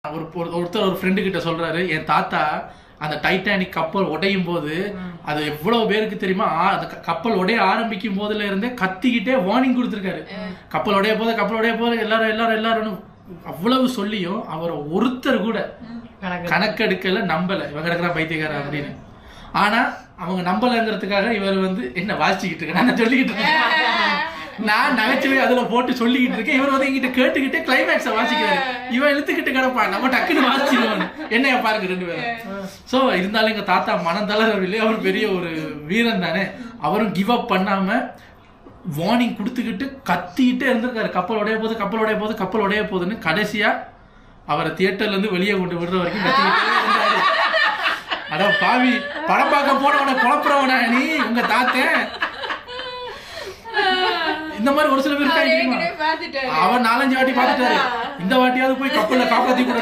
ஒருத்தர் ஒரு ஃப்ரெண்டு கிட்ட சொல்றாரு, என் தாத்தா அந்த டைட்டானிக் கப்பல் உடையும் போது அது எவ்வளவு பேருக்கு தெரியுமா, அந்த கப்பல் உடைய ஆரம்பிக்கும் போதுல இருந்தே கத்திக்கிட்டே வார்னிங் கொடுத்துருக்காரு. கப்பல் உடைய போது எல்லாரும் அவ்வளவு சொல்லியும் அவரை ஒருத்தர் கூட கணக்கெடுக்கல, நம்பல, இவங்க கிடக்குறா பைத்தியக்காரன் அப்படின்னு. ஆனா அவங்க நம்பலங்கிறதுக்காக இவர் என்ன வாசிச்சுக்கிட்டு இருக்க, நான் சொல்லிக்கிட்டு இருக்கேன், நான் நகைச்சுவை அதுல போட்டு சொல்லிக்கிட்டு இருக்கேன், இவர் எங்கிட்ட கேட்டுக்கிட்டே கிளைமேக்ஸை வாசிக்கிறாரு. இவன் இழுத்துக்கிட்டு கிடப்பான், நம்ம டக்குன்னு வாசிச்சிருவான். என்னைய பாருங்க ரெண்டு பேரும். சோ இருந்தாலும் எங்க தாத்தா மனம் தளரவில்லை, அவர் பெரிய ஒரு வீரன் தானே, அவரும் கிவ் அப் பண்ணாம வார்னிங் கொடுத்துக்கிட்டு கத்திக்கிட்டே இருந்திருக்காரு. கப்பல் உடைய போகுதுன்னு கடைசியா அவரை தியேட்டர்ல இருந்து வெளியே கொண்டு விடுற வரைக்கும் கத்திக்கிட்டே இருந்தாரு. அட பாவி, படம் பார்க்க போனவன குழப்புறவன நீ, உங்க தாத்தன் இந்த மாதிரி ஒரு சில பேர் அவர் 4-5 வாட்டி பார்த்துட்டாரு. இந்த வாட்டியாவது போய் கப்பல்ல காப்பாத்தி கூட